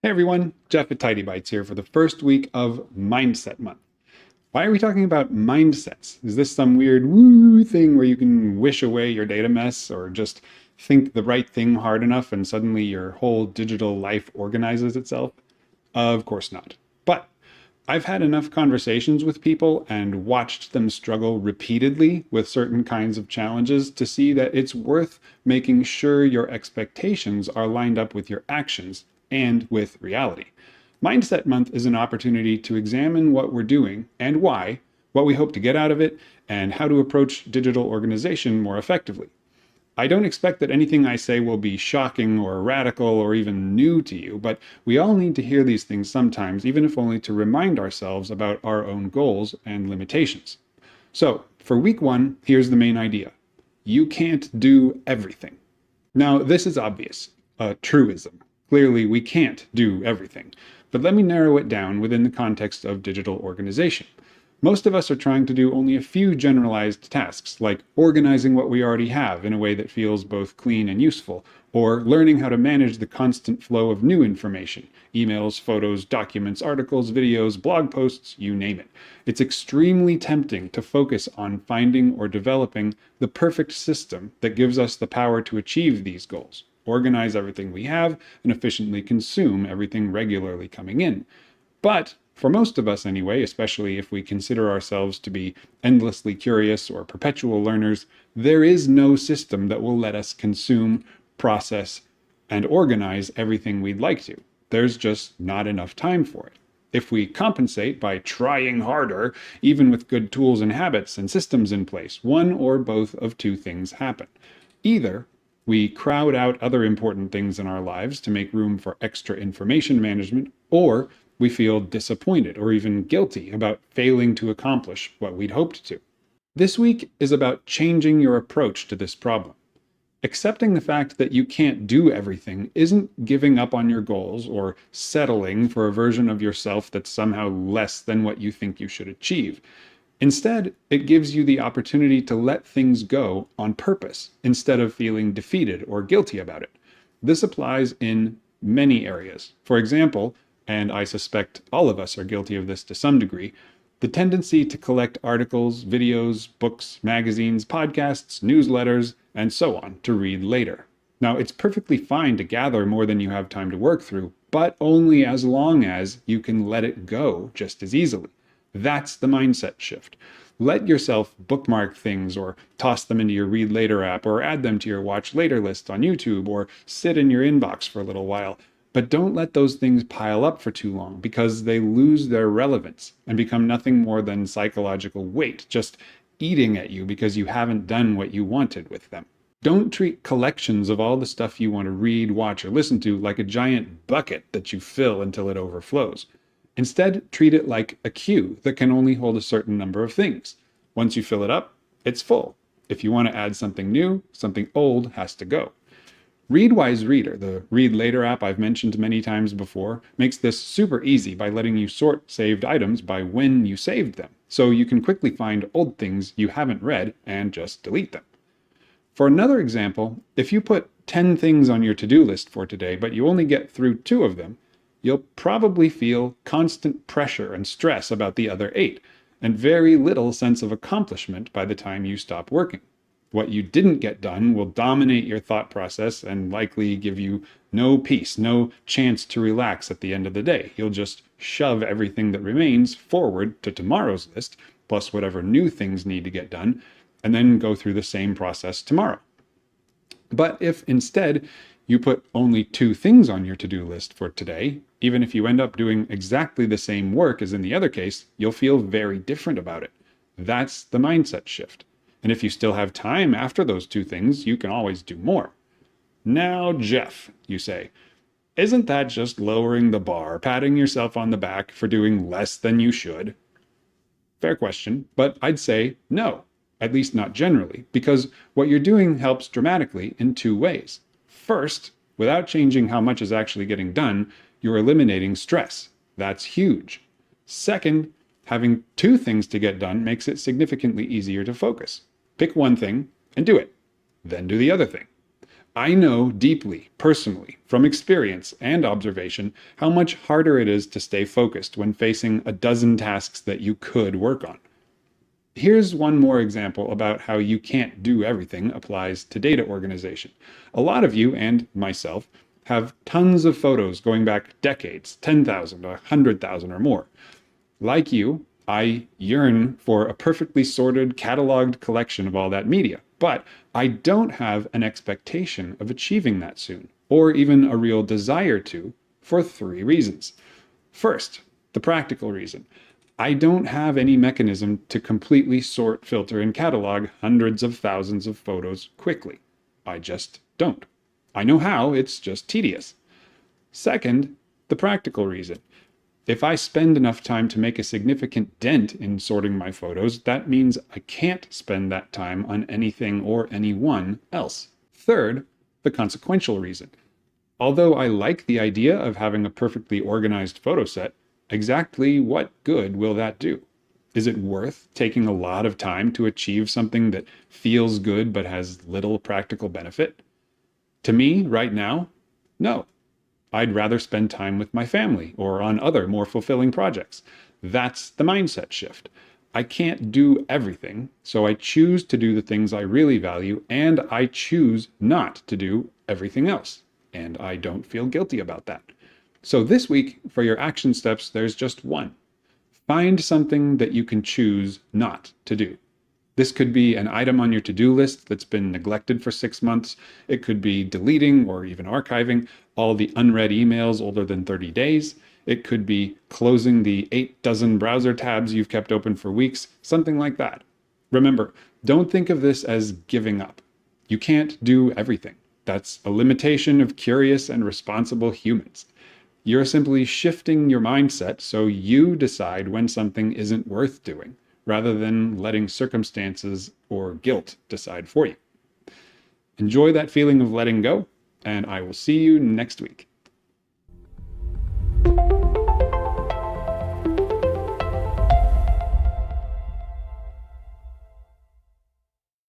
Hey everyone, Jeff at Tidy Bites here for the first week of Mindset Month. Why are we talking about mindsets? Is this some weird woo thing where you can wish away your data mess or just think the right thing hard enough and suddenly your whole digital life organizes itself? Of course not. But I've had enough conversations with people and watched them struggle repeatedly with certain kinds of challenges to see that it's worth making sure your expectations are lined up with your actions and with reality. Mindset Month is an opportunity to examine what we're doing and why, what we hope to get out of it, and how to approach digital organization more effectively. I don't expect that anything I say will be shocking or radical or even new to you, but we all need to hear these things sometimes, even if only to remind ourselves about our own goals and limitations. So, for week one, here's the main idea. You can't do everything. Now, this is obvious, a truism. Clearly, we can't do everything. But let me narrow it down within the context of digital organization. Most of us are trying to do only a few generalized tasks, like organizing what we already have in a way that feels both clean and useful, or learning how to manage the constant flow of new information emails, photos, documents, articles, videos, blog posts, you name it. It's extremely tempting to focus on finding or developing the perfect system that gives us the power to achieve these goals, organize everything we have, and efficiently consume everything regularly coming in. But for most of us anyway, especially if we consider ourselves to be endlessly curious or perpetual learners, there is no system that will let us consume, process, and organize everything we'd like to. There's just not enough time for it. If we compensate by trying harder, even with good tools and habits and systems in place, one or both of two things happen. Either we crowd out other important things in our lives to make room for extra information management, or we feel disappointed or even guilty about failing to accomplish what we'd hoped to. This week is about changing your approach to this problem. Accepting the fact that you can't do everything isn't giving up on your goals or settling for a version of yourself that's somehow less than what you think you should achieve. Instead, it gives you the opportunity to let things go on purpose instead of feeling defeated or guilty about it. This applies in many areas. For example, and I suspect all of us are guilty of this to some degree, the tendency to collect articles, videos, books, magazines, podcasts, newsletters, and so on to read later. Now, it's perfectly fine to gather more than you have time to work through, but only as long as you can let it go just as easily. That's the mindset shift. Let yourself bookmark things or toss them into your Read Later app or add them to your Watch Later list on YouTube or sit in your inbox for a little while. But don't let those things pile up for too long because they lose their relevance and become nothing more than psychological weight, just eating at you because you haven't done what you wanted with them. Don't treat collections of all the stuff you want to read, watch, or listen to like a giant bucket that you fill until it overflows. Instead, treat it like a queue that can only hold a certain number of things. Once you fill it up, it's full. If you want to add something new, something old has to go. Readwise Reader, the Read Later app I've mentioned many times before, makes this super easy by letting you sort saved items by when you saved them, so you can quickly find old things you haven't read and just delete them. For another example, if you put 10 things on your to-do list for today, but you only get through 2 of them, you'll probably feel constant pressure and stress about the other 8, and very little sense of accomplishment by the time you stop working. What you didn't get done will dominate your thought process and likely give you no peace, no chance to relax at the end of the day. You'll just shove everything that remains forward to tomorrow's list, plus whatever new things need to get done, and then go through the same process tomorrow. But if instead you put only 2 things on your to-do list for today, even if you end up doing exactly the same work as in the other case, you'll feel very different about it. That's the mindset shift. And if you still have time after those 2 things, you can always do more. Now, Jeff, you say, isn't that just lowering the bar, patting yourself on the back for doing less than you should? Fair question, but I'd say no, at least not generally, because what you're doing helps dramatically in 2 ways. First, without changing how much is actually getting done, you're eliminating stress. That's huge. Second, having 2 things to get done makes it significantly easier to focus. Pick one thing and do it, then do the other thing. I know deeply, personally, from experience and observation, how much harder it is to stay focused when facing a dozen tasks that you could work on. Here's one more example about how you can't do everything applies to data organization. A lot of you, and myself, have tons of photos going back decades, 10,000, 100,000 or more. Like you, I yearn for a perfectly sorted, cataloged collection of all that media, but I don't have an expectation of achieving that soon, or even a real desire to, for three reasons. First, the practical reason. I don't have any mechanism to completely sort, filter, and catalog hundreds of thousands of photos quickly. I just don't. I know how, it's just tedious. Second, the practical reason. If I spend enough time to make a significant dent in sorting my photos, that means I can't spend that time on anything or anyone else. Third, the consequential reason. Although I like the idea of having a perfectly organized photo set, exactly what good will that do? Is it worth taking a lot of time to achieve something that feels good but has little practical benefit? To me, right now, no. I'd rather spend time with my family or on other more fulfilling projects. That's the mindset shift. I can't do everything, so I choose to do the things I really value, and I choose not to do everything else. And I don't feel guilty about that. So this week, for your action steps, there's just one. Find something that you can choose not to do. This could be an item on your to-do list that's been neglected for 6 months. It could be deleting or even archiving all the unread emails older than 30 days. It could be closing the 8 dozen browser tabs you've kept open for weeks, something like that. Remember, don't think of this as giving up. You can't do everything. That's a limitation of curious and responsible humans. You're simply shifting your mindset so you decide when something isn't worth doing, rather than letting circumstances or guilt decide for you. Enjoy that feeling of letting go, and I will see you next week.